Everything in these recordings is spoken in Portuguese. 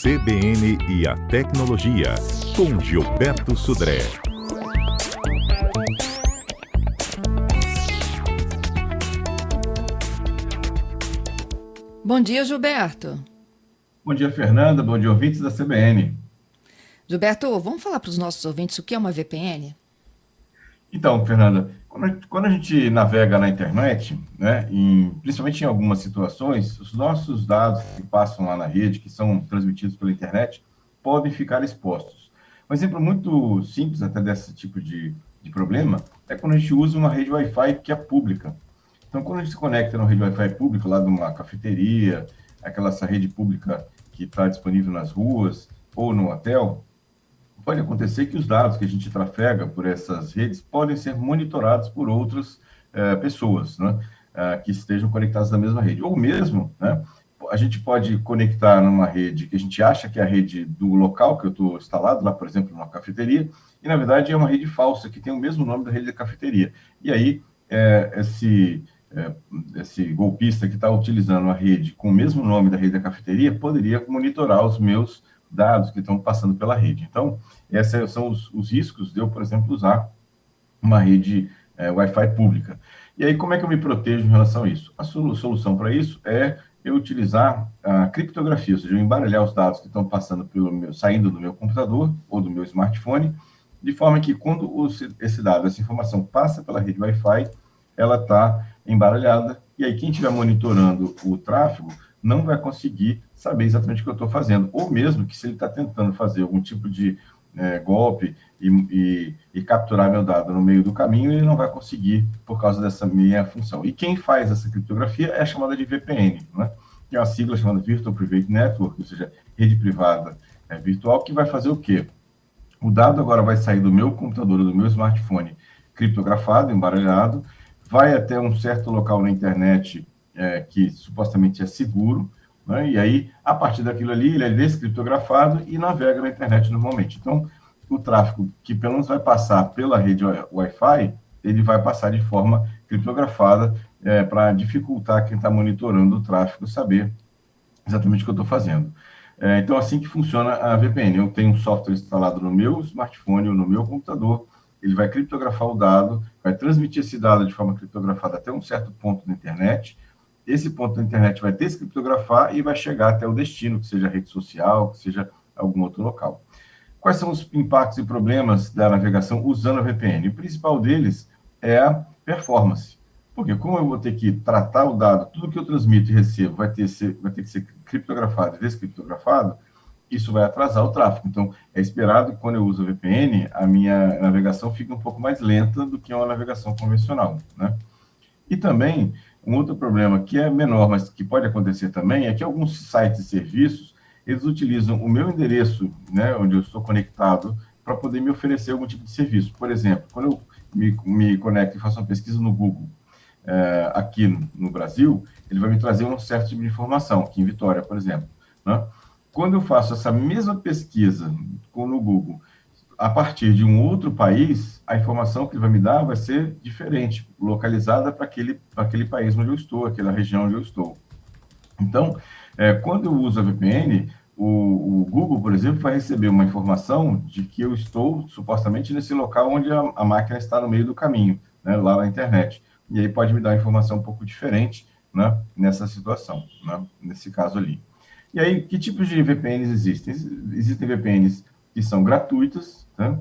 CBN e a Tecnologia, com Gilberto Sudré. Bom dia, Gilberto. Bom dia, Fernanda. Bom dia, ouvintes da CBN. Gilberto, vamos falar para os nossos ouvintes o que é uma VPN? Então, Fernanda, quando a gente navega na internet, né, principalmente em algumas situações, os nossos dados que passam lá na rede, que são transmitidos pela internet, podem ficar expostos. Um exemplo muito simples até desse tipo de problema é quando a gente usa uma rede Wi-Fi que é pública. Então, quando a gente se conecta na rede Wi-Fi pública, lá de uma cafeteria, essa rede pública que está disponível nas ruas ou no hotel, pode acontecer que os dados que a gente trafega por essas redes podem ser monitorados por outras pessoas, né, que estejam conectadas na mesma rede. Ou mesmo, né, a gente pode conectar numa rede que a gente acha que é a rede do local que eu estou instalado, lá, por exemplo, numa cafeteria, e, na verdade, é uma rede falsa, que tem o mesmo nome da rede da cafeteria. E aí, esse golpista que está utilizando a rede com o mesmo nome da rede da cafeteria poderia monitorar os meus dados que estão passando pela rede. Então, esses são os riscos de eu, por exemplo, usar uma rede Wi-Fi pública. E aí, como é que eu me protejo em relação a isso? A solução para isso é eu utilizar a criptografia, ou seja, eu embaralhar os dados que estão saindo do meu computador ou do meu smartphone, de forma que quando esse dado, essa informação passa pela rede Wi-Fi, ela está embaralhada, e aí quem estiver monitorando o tráfego não vai conseguir saber exatamente o que eu estou fazendo, ou mesmo que se ele está tentando fazer algum tipo de golpe e capturar meu dado no meio do caminho, ele não vai conseguir por causa dessa minha função. E quem faz essa criptografia é chamada de VPN, né? Que é uma sigla chamada Virtual Private Network, ou seja, rede privada virtual, que vai fazer o quê? O dado agora vai sair do meu computador, do meu smartphone, criptografado, embaralhado, vai até um certo local na internet que supostamente é seguro, né? E aí, a partir daquilo ali, ele é descriptografado e navega na internet normalmente. Então, o tráfego que pelo menos vai passar pela rede Wi-Fi, ele vai passar de forma criptografada para dificultar quem está monitorando o tráfego saber exatamente o que eu estou fazendo. Então, assim que funciona a VPN. Eu tenho um software instalado no meu smartphone ou no meu computador, ele vai criptografar o dado, vai transmitir esse dado de forma criptografada até um certo ponto na internet. Esse ponto da internet vai descriptografar e vai chegar até o destino, que seja rede social, que seja algum outro local. Quais são os impactos e problemas da navegação usando a VPN? O principal deles é a performance. Porque como eu vou ter que tratar o dado, tudo que eu transmito e recebo vai ter que ser criptografado e descriptografado, isso vai atrasar o tráfego. Então, é esperado que quando eu uso a VPN, a minha navegação fique um pouco mais lenta do que uma navegação convencional, né? E também, um outro problema que é menor, mas que pode acontecer também, é que alguns sites e serviços, eles utilizam o meu endereço, né, onde eu estou conectado, para poder me oferecer algum tipo de serviço. Por exemplo, quando eu me conecto e faço uma pesquisa no Google, aqui no Brasil, ele vai me trazer um certo tipo de informação, aqui em Vitória, por exemplo, né? Quando eu faço essa mesma pesquisa no Google, a partir de um outro país, a informação que ele vai me dar vai ser diferente, localizada para aquele país onde eu estou, aquela região onde eu estou. Então, quando eu uso a VPN, o Google, por exemplo, vai receber uma informação de que eu estou supostamente nesse local onde a máquina está no meio do caminho, né, lá na internet. E aí pode me dar uma informação um pouco diferente, né, nessa situação, né, nesse caso ali. E aí, que tipos de VPNs existem? Existem VPNs que são gratuitas, né,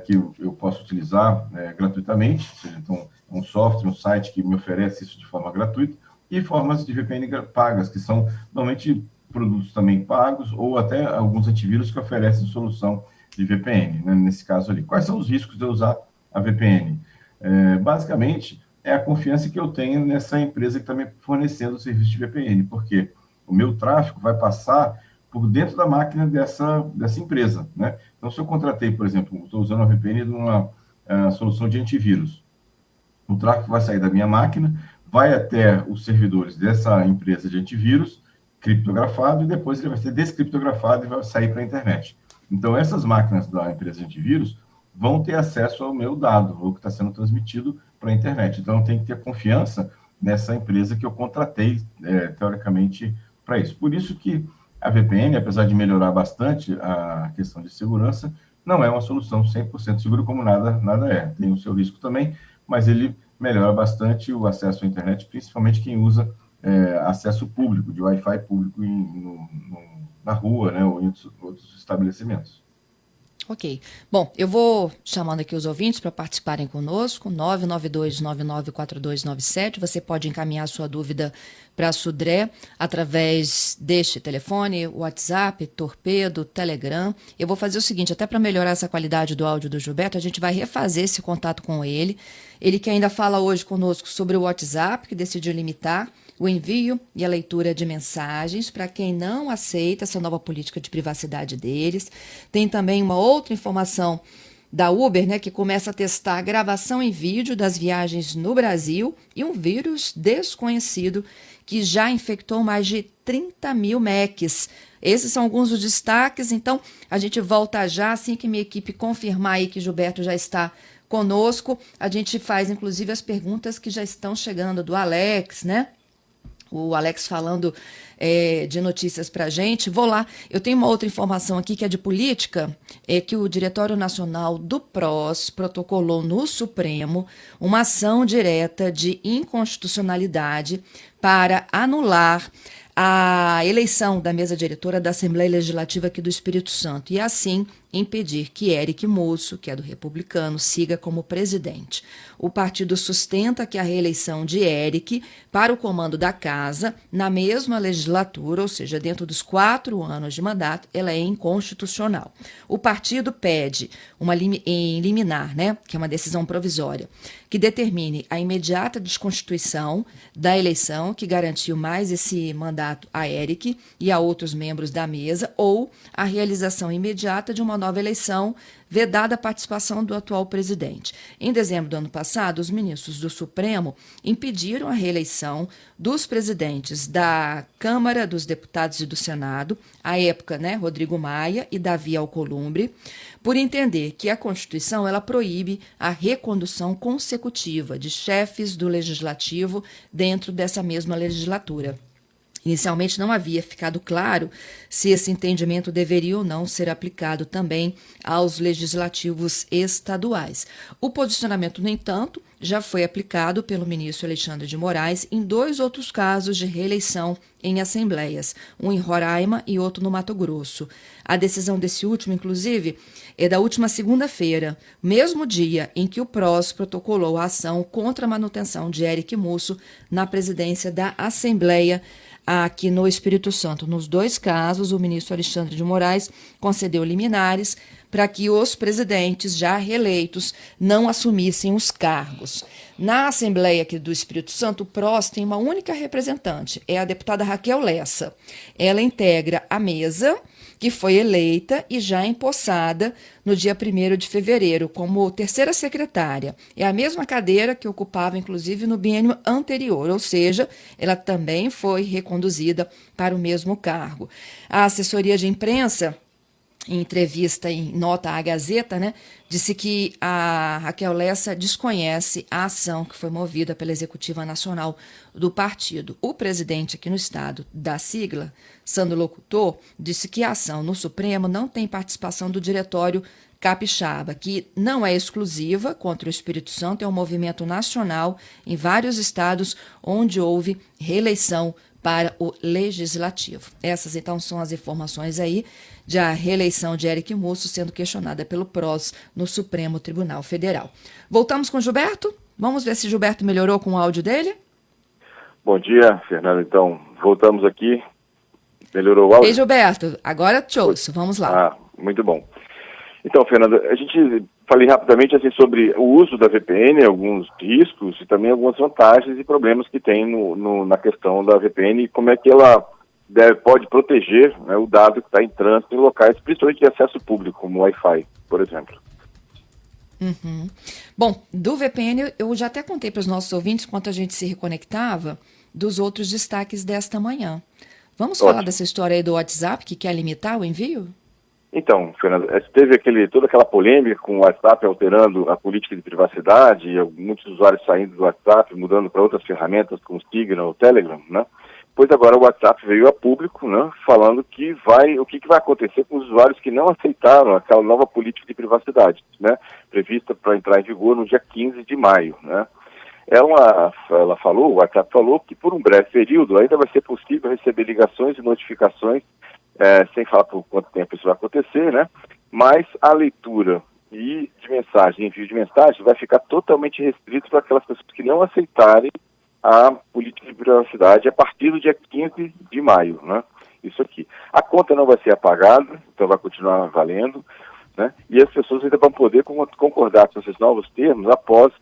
que eu posso utilizar gratuitamente, ou seja, então, um software, um site que me oferece isso de forma gratuita, e formas de VPN pagas, que são normalmente produtos também pagos, ou até alguns antivírus que oferecem solução de VPN, né, nesse caso ali. Quais são os riscos de eu usar a VPN? Basicamente, é a confiança que eu tenho nessa empresa que está me fornecendo o serviço de VPN, porque o meu tráfego vai passar por dentro da máquina dessa empresa, né? Então, se eu contratei, por exemplo, estou usando a VPN de uma solução de antivírus, o tráfego vai sair da minha máquina, vai até os servidores dessa empresa de antivírus, criptografado, e depois ele vai ser descriptografado e vai sair para a internet. Então, essas máquinas da empresa de antivírus vão ter acesso ao meu dado, o que está sendo transmitido para a internet. Então, eu tenho que ter confiança nessa empresa que eu contratei, teoricamente, para isso. Por isso que A VPN, apesar de melhorar bastante a questão de segurança, não é uma solução 100% segura como nada é. Tem o seu risco também, mas ele melhora bastante o acesso à internet, principalmente quem usa acesso público, de Wi-Fi público na rua, né, ou em outros estabelecimentos. Ok. Bom, eu vou chamando aqui os ouvintes para participarem conosco, 992994297. Você pode encaminhar sua dúvida para a Sudré através deste telefone, WhatsApp, Torpedo, Telegram. Eu vou fazer o seguinte, até para melhorar essa qualidade do áudio do Gilberto, a gente vai refazer esse contato com ele. Ele que ainda fala hoje conosco sobre o WhatsApp, que decidiu limitar o envio e a leitura de mensagens para quem não aceita essa nova política de privacidade deles. Tem também uma outra informação da Uber, né, que começa a testar a gravação em vídeo das viagens no Brasil e um vírus desconhecido que já infectou mais de 30 mil Macs. Esses são alguns dos destaques, então a gente volta já, assim que minha equipe confirmar aí que Gilberto já está conosco. A gente faz, inclusive, as perguntas que já estão chegando do Alex, né? O Alex falando de notícias para a gente. Vou lá, eu tenho uma outra informação aqui que é de política, que o Diretório Nacional do PROS protocolou no Supremo uma ação direta de inconstitucionalidade para anular a eleição da mesa diretora da Assembleia Legislativa aqui do Espírito Santo e, assim, impedir que Eric Musso, que é do Republicano, siga como presidente. O partido sustenta que a reeleição de Eric para o comando da Casa, na mesma legislatura, ou seja, dentro dos 4 anos de mandato, ela é inconstitucional. O partido pede em liminar, né, que é uma decisão provisória, que determine a imediata desconstituição da eleição que garantiu mais esse mandato a Eric e a outros membros da mesa, ou a realização imediata de uma nova eleição, vedada a participação do atual presidente. Em dezembro do ano passado, os ministros do Supremo impediram a reeleição dos presidentes da Câmara dos Deputados e do Senado, à época, né, Rodrigo Maia e Davi Alcolumbre, por entender que a Constituição ela proíbe a recondução consecutiva de chefes do Legislativo dentro dessa mesma legislatura. Inicialmente não havia ficado claro se esse entendimento deveria ou não ser aplicado também aos legislativos estaduais. O posicionamento, no entanto, já foi aplicado pelo ministro Alexandre de Moraes em 2 outros casos de reeleição em assembleias, um em Roraima e outro no Mato Grosso. A decisão desse último, inclusive, é da última segunda-feira, mesmo dia em que o PROS protocolou a ação contra a manutenção de Eric Musso na presidência da Assembleia aqui no Espírito Santo. Nos 2 casos, o ministro Alexandre de Moraes concedeu liminares para que os presidentes já reeleitos não assumissem os cargos. Na Assembleia aqui do Espírito Santo, o PROS tem uma única representante, é a deputada Raquel Lessa. Ela integra a mesa, que foi eleita e já empossada no dia 1º de fevereiro como 3ª secretária. É a mesma cadeira que ocupava, inclusive, no biênio anterior, ou seja, ela também foi reconduzida para o mesmo cargo. A assessoria de imprensa, em entrevista em nota à Gazeta, né, disse que a Raquel Lessa desconhece a ação que foi movida pela Executiva Nacional do partido. O presidente aqui no estado da sigla, Sandro Locutor, disse que a ação no Supremo não tem participação do Diretório Capixaba, que não é exclusiva contra o Espírito Santo, é um movimento nacional em vários estados onde houve reeleição para o Legislativo. Essas, então, são as informações aí de a reeleição de Eric Musso sendo questionada pelo PROS no Supremo Tribunal Federal. Voltamos com o Gilberto? Vamos ver se Gilberto melhorou com o áudio dele? Bom dia, Fernando. Então, voltamos aqui. Melhorou o áudio? Ei, Gilberto, agora te ouço. Vamos lá. Muito bom. Então, Fernando, a gente falei rapidamente assim, sobre o uso da VPN, alguns riscos e também algumas vantagens e problemas que tem na questão da VPN e como é que ela pode proteger, né, o dado que está em trânsito em locais, principalmente de acesso público, como Wi-Fi, por exemplo. Uhum. Bom, do VPN eu já até contei para os nossos ouvintes, enquanto a gente se reconectava, dos outros destaques desta manhã. Vamos falar dessa história aí do WhatsApp, que quer limitar o envio? Então, Fernando, teve toda aquela polêmica com o WhatsApp alterando a política de privacidade, e muitos usuários saindo do WhatsApp, mudando para outras ferramentas como o Signal, o Telegram, né? pois agora o WhatsApp veio a público, né, falando o que vai acontecer com os usuários que não aceitaram aquela nova política de privacidade, né, prevista para entrar em vigor no dia 15 de maio, né. Ela falou, o WhatsApp falou que por um breve período ainda vai ser possível receber ligações e notificações, sem falar por quanto tempo isso vai acontecer, né, mas a leitura e de mensagem, envio de mensagem, vai ficar totalmente restrito para aquelas pessoas que não aceitarem a política de privacidade a partir do dia 15 de maio, né? Isso aqui. A conta não vai ser apagada, então vai continuar valendo, né? E as pessoas ainda vão poder concordar com esses novos termos após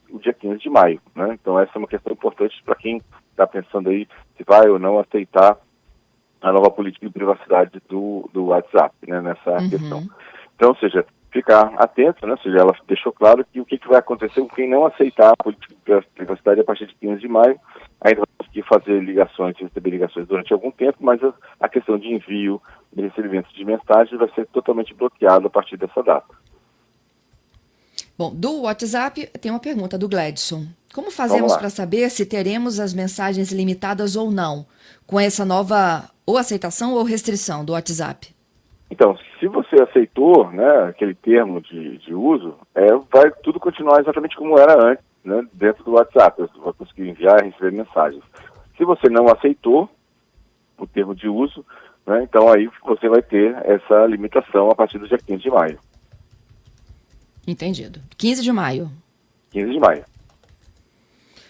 o dia 15 de maio, né? Então essa é uma questão importante para quem está pensando aí se vai ou não aceitar a nova política de privacidade do WhatsApp, né? Nessa questão. Então, ou seja, ficar atento, né? Ou seja, ela deixou claro que o que vai acontecer com quem não aceitar a política de privacidade a partir de 15 de maio, ainda vai conseguir fazer ligações, receber ligações durante algum tempo, mas a questão de envio e recebimento de mensagens vai ser totalmente bloqueada a partir dessa data. Bom, do WhatsApp tem uma pergunta do Gladson. Como fazemos para saber se teremos as mensagens limitadas ou não, com essa nova ou aceitação ou restrição do WhatsApp? Então, se você aceitou, né, aquele termo de uso, vai tudo continuar exatamente como era antes, né, dentro do WhatsApp. Você vai conseguir enviar e receber mensagens. Se você não aceitou o termo de uso, né, então aí você vai ter essa limitação a partir do dia 15 de maio. Entendido. 15 de maio. 15 de maio.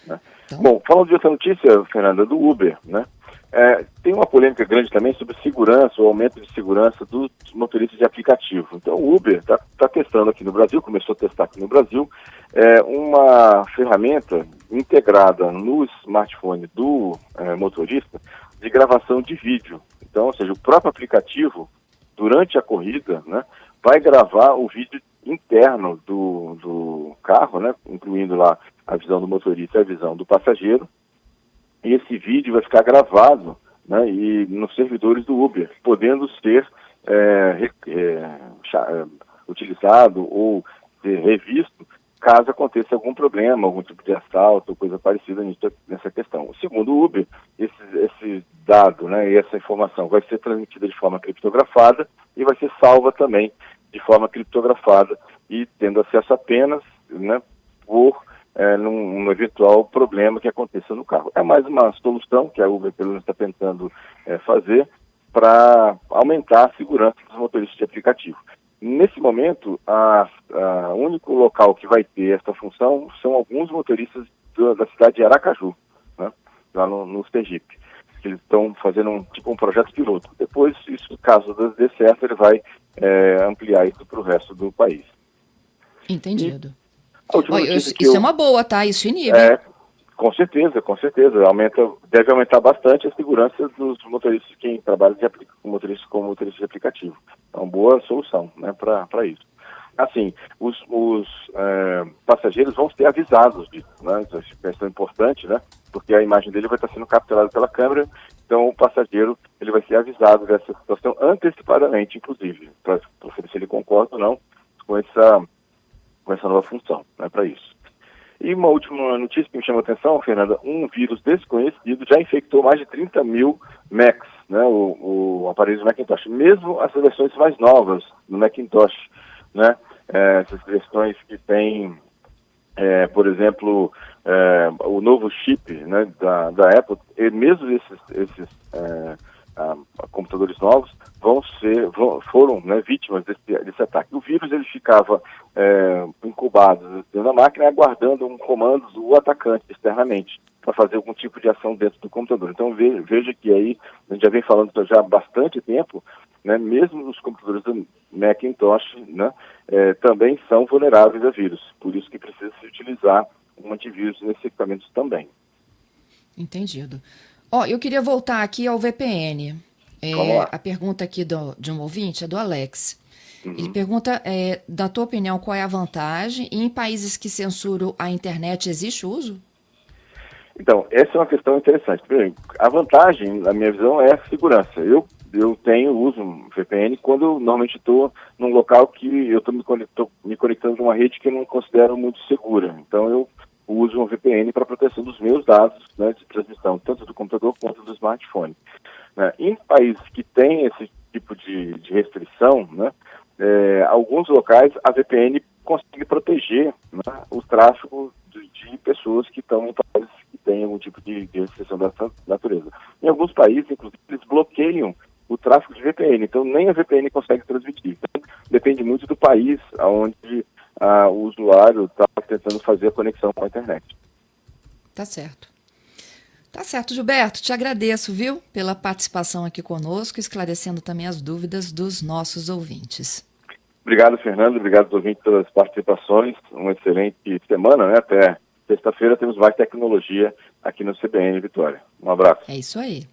Né? Então... Bom, falando de outra notícia, Fernanda, do Uber, né? Tem uma polêmica grande também sobre segurança, o aumento de segurança dos motoristas de aplicativo. Então o Uber está testando aqui no Brasil, começou a testar aqui no Brasil, uma ferramenta integrada no smartphone do motorista de gravação de vídeo. Então, ou seja, o próprio aplicativo, durante a corrida, né, vai gravar o vídeo interno do carro, né, incluindo lá a visão do motorista e a visão do passageiro. E esse vídeo vai ficar gravado, né, e nos servidores do Uber, podendo ser utilizado ou ser revisto caso aconteça algum problema, algum tipo de assalto, coisa parecida nessa questão. Segundo o Uber, esse dado, né, e essa informação vai ser transmitida de forma criptografada e vai ser salva também de forma criptografada e tendo acesso apenas, né, por num eventual problema que aconteça no carro. É mais uma solução que a Uber pelo menos está tentando fazer para aumentar a segurança dos motoristas de aplicativo. Nesse momento, o único local que vai ter essa função são alguns motoristas da cidade de Aracaju, né, lá no Sergipe. Eles estão fazendo um projeto piloto. Depois, isso, caso dê certo, ele vai ampliar isso para o resto do país. Entendido. Isso é uma boa, tá? Isso inibe. Com certeza. Deve aumentar bastante a segurança dos motoristas, quem trabalha com motoristas de aplicativo. É uma boa solução, né, para isso. Assim, os passageiros vão ser avisados disso, né? Isso é uma questão importante, né? Porque a imagem dele vai estar sendo capturada pela câmera, então o passageiro ele vai ser avisado dessa situação antecipadamente, inclusive, para saber se ele concorda ou não com essa nova função, né, para isso. E uma última notícia que me chamou a atenção, Fernanda, um vírus desconhecido já infectou mais de 30 mil Macs, né, o aparelho do Macintosh, mesmo as versões mais novas do Macintosh, né, essas versões que têm, por exemplo, o novo chip, né, da Apple, e mesmo esses computadores novos foram, né, vítimas desse ataque. O vírus ele ficava incubado dentro da máquina, aguardando um comando do atacante externamente para fazer algum tipo de ação dentro do computador. Então veja que aí a gente já vem falando já há bastante tempo, né, mesmo os computadores do Macintosh, né, também são vulneráveis a vírus. Por isso que precisa se utilizar um antivírus nesses equipamentos também. Entendido. Eu queria voltar aqui ao VPN. A pergunta aqui de um ouvinte é do Alex. Uhum. Ele pergunta, da tua opinião, qual é a vantagem? E em países que censuram a internet, existe uso? Então, essa é uma questão interessante. Primeiro, a vantagem, na minha visão, é a segurança. Eu uso VPN quando eu normalmente estou num local que eu estou me conectando numa rede que eu não considero muito segura. Então, eu uso um VPN para proteção dos meus dados, né, de transmissão, tanto do computador quanto do smartphone. Né? Em países que têm esse tipo de restrição, né, alguns locais a VPN consegue proteger, né, o tráfego de pessoas que estão em países que têm algum tipo de restrição dessa natureza. Em alguns países, inclusive, eles bloqueiam o tráfego de VPN, então nem a VPN consegue transmitir. Então, depende muito do país onde o usuário está tentando fazer a conexão com a internet. Tá certo. Tá certo, Gilberto. Te agradeço, viu, pela participação aqui conosco, esclarecendo também as dúvidas dos nossos ouvintes. Obrigado, Fernando. Obrigado aos ouvintes pelas participações. Uma excelente semana, né? Até sexta-feira temos mais tecnologia aqui no CBN Vitória. Um abraço. É isso aí.